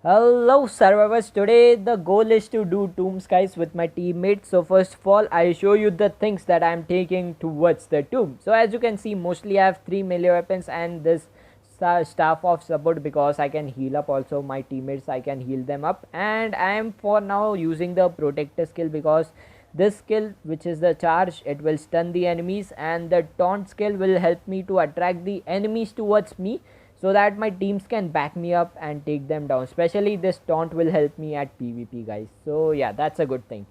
Hello survivors, today the goal is to do tombs guys with my teammates. So first of all I show you the things that I am taking towards the tomb. So as you can see, mostly I have 3 melee weapons and this staff of support because I can heal up also my teammates, I can heal them up. And I am for now using the protector skill because this skill, which is the charge, it will stun the enemies, and the taunt skill will help me to attract the enemies towards me so that my teams can back me up and take them down. Especially this taunt will help me at PvP guys. So yeah, that's a good thing.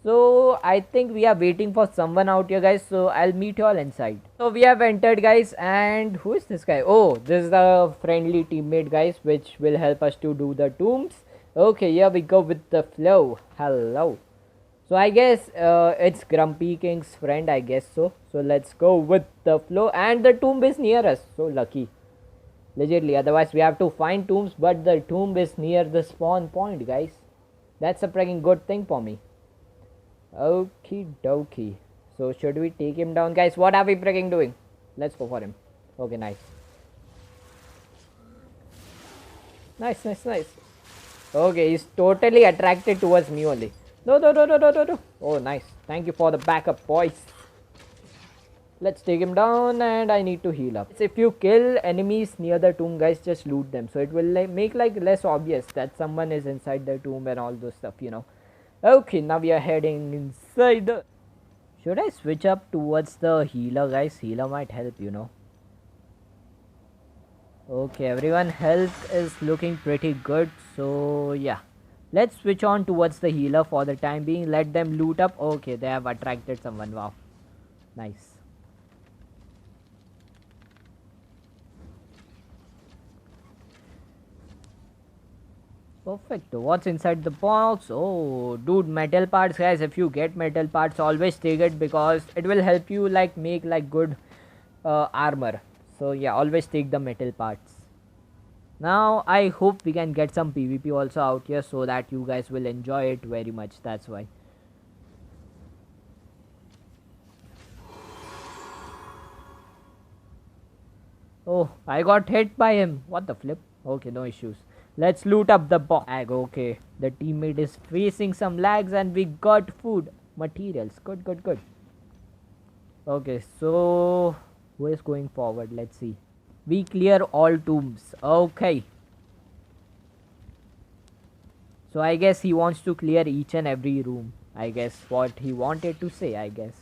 So I think we are waiting for someone out here guys, so I'll meet you all inside. So we have entered guys, and who is this guy? Oh, this is the friendly teammate guys, which will help us to do the tombs. Okay, here we go with the flow. Hello. So I guess it's Grumpy King's friend, I guess so. So let's go with the flow, and the tomb is near us. So lucky. Legitly, otherwise we have to find tombs, but the tomb is near the spawn point guys. That's a freaking good thing for me. Okie dokie. So should we take him down guys? What are we freaking doing? Let's go for him. Okay, nice. Nice. Okay, he's totally attracted towards me only. No. Oh, nice. Thank you for the backup, boys. Let's take him down, and I need to heal up. If you kill enemies near the tomb guys, just loot them, so it will make like less obvious that someone is inside the tomb and all those stuff. Okay, now we are heading inside the... Should I switch up towards the healer guys? Healer might help. Okay, everyone health is looking pretty good, so yeah, let's switch on towards the healer for the time being. Let them loot up. Okay, they have attracted someone. Wow, nice. Perfect. What's inside the box? Oh, dude, metal parts, guys. If you get metal parts, always take it because it will help you like make like good armor. So yeah, always take the metal parts. Now I hope we can get some PvP also out here so that you guys will enjoy it very much. That's why. Oh, I got hit by him. What the flip? Okay, no issues. Let's loot up the bag. Okay, the teammate is facing some lags and we got food materials. Good. Okay, so who is going forward? Let's see. We clear all tombs. Okay. So I guess he wants to clear each and every room. I guess what he wanted to say, I guess.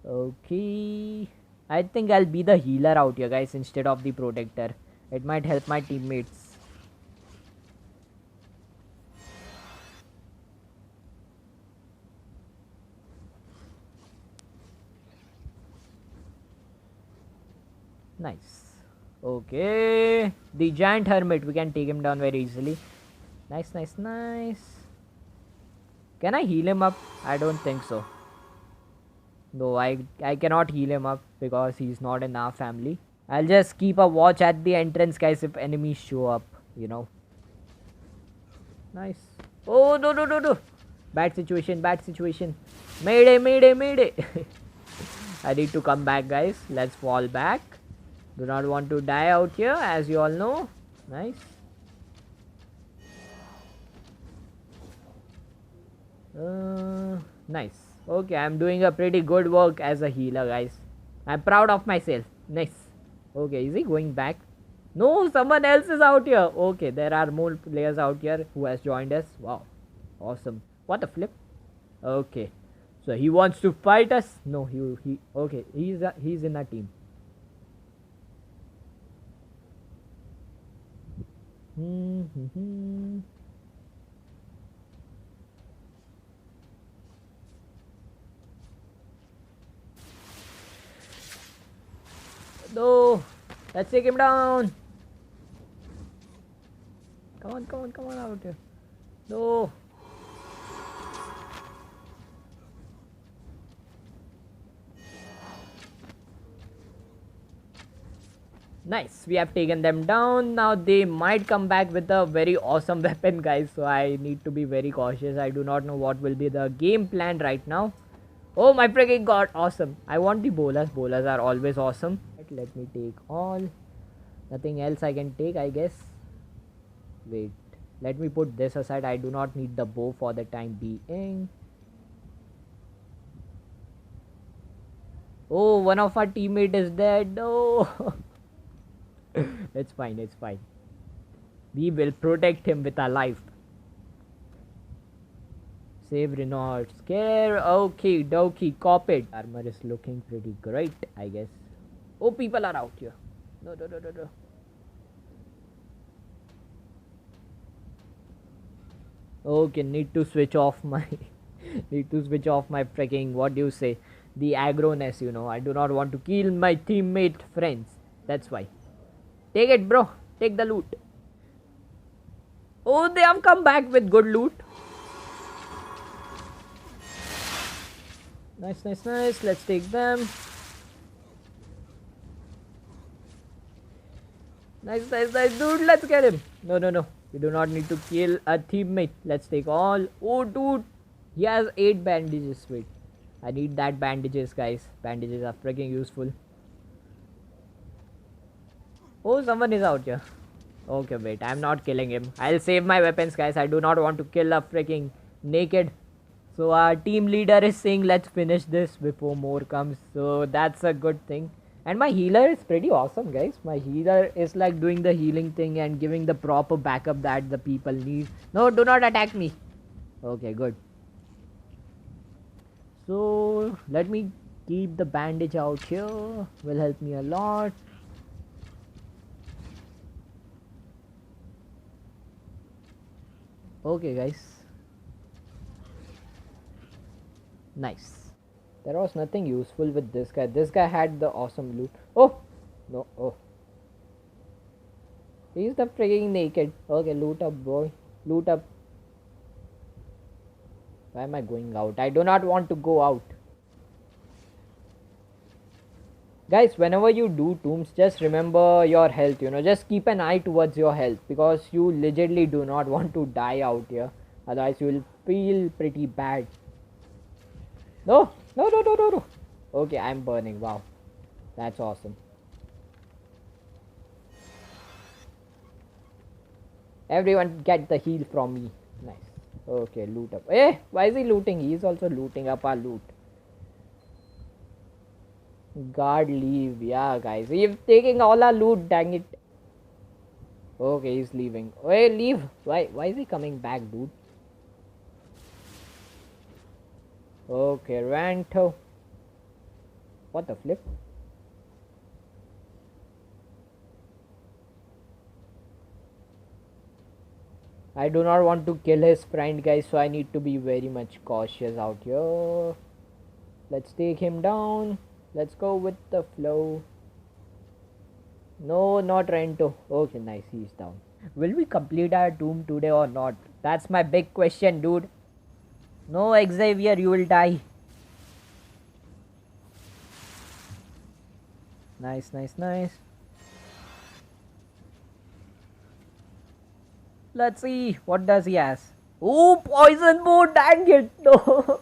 Okay. I think I'll be the healer out here guys instead of the protector. It might help my teammates. Nice. Okay. The giant hermit. We can take him down very easily. Nice. Can I heal him up? I don't think so. No, I cannot heal him up because he's not in our family. I'll just keep a watch at the entrance guys if enemies show up. Nice. Oh, no. Bad situation. Mayday. I need to come back guys. Let's fall back. Do not want to die out here, as you all know. Nice. Nice. Okay, I'm doing a pretty good work as a healer, guys. I'm proud of myself. Nice. Okay, is he going back? No, someone else is out here. Okay, there are more players out here who has joined us. Wow, awesome. What a flip. Okay, so he wants to fight us. No, he okay, he's in a team. No, let's take him down. Come on out here. No. Nice, we have taken them down. Now they might come back with a very awesome weapon guys, so I need to be very cautious. I do not know what will be the game plan right now. Oh my freaking god, awesome. I want the bolas. Bolas are always awesome. Let me take all. Nothing else I can take, I guess. Wait, let me put this aside. I do not need the bow for the time being. Oh, one of our teammate is dead. No. It's fine, it's fine. We will protect him with our life. Save Renault. Scare. Okay, dokie. Cop it. Armor is looking pretty great, I guess. Oh, people are out here. No, no, no, no, no. Okay, need to switch off my freaking, what do you say, the aggroness, you know. I do not want to kill my teammate friends. That's why. Take it, bro. Take the loot. Oh, they have come back with good loot. Nice, nice, nice. Let's take them. Nice, nice, nice, dude. Let's get him. No, no, no. We do not need to kill a teammate. Let's take all. Oh, dude. He has 8 bandages. Wait. I need that bandages, guys. Bandages are freaking useful. Oh, someone is out here. Okay, wait. I'm not killing him. I'll save my weapons, guys. I do not want to kill a freaking naked. So our team leader is saying let's finish this before more comes. So that's a good thing. And my healer is pretty awesome, guys. My healer is like doing the healing thing and giving the proper backup that the people need. No, do not attack me. Okay, good. So let me keep the bandage out here. Will help me a lot. Okay, guys. Nice. There was nothing useful with this guy. This guy had the awesome loot. Oh! No. Oh. He's the freaking naked. Okay, loot up, boy. Loot up. Why am I going out? I do not want to go out. Guys, whenever you do tombs, just remember your health, you know. Just keep an eye towards your health. Because you legitimately do not want to die out here. Otherwise, you will feel pretty bad. No! No, no, no, no, no. Okay, I'm burning. Wow. That's awesome. Everyone get the heal from me. Nice. Okay, loot up. Eh, why is he looting? He is also looting up our loot. Guard leave. Yeah, guys. He's taking all our loot. Dang it. Okay, he's leaving. Hey, leave. Why is he coming back, dude? Okay, Ranto. What the flip? I do not want to kill his friend, guys, so I need to be very much cautious out here. Let's take him down. Let's go with the flow. No, not Ranto. Okay, nice. He's down. Will we complete our tomb today or not? That's my big question, dude. No, Xavier, you will die. Nice, nice, nice. Let's see. What does he ask? Oh, poison bow. Dang it. No.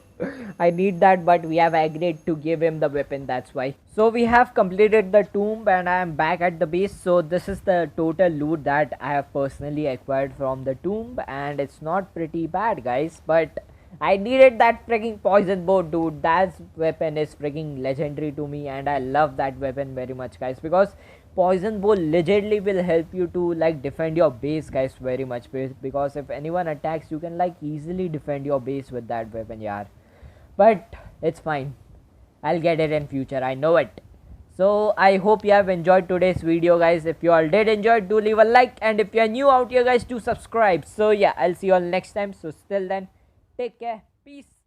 I need that, but we have agreed to give him the weapon. That's why. So we have completed the tomb and I am back at the base. So this is the total loot that I have personally acquired from the tomb. And it's not pretty bad, guys. But I needed that freaking poison bow, dude. That weapon is freaking legendary to me and I love that weapon very much, guys, because poison bow legitimately will help you to like defend your base, guys, very much, because if anyone attacks you can like easily defend your base with that weapon, yeah. But it's fine, I'll get it in future, I know it. So I hope you have enjoyed today's video, guys. If you all did enjoy, do leave a like, and if you are new out here, guys, do subscribe. So yeah, I'll see you all next time. So till then, take care. Peace.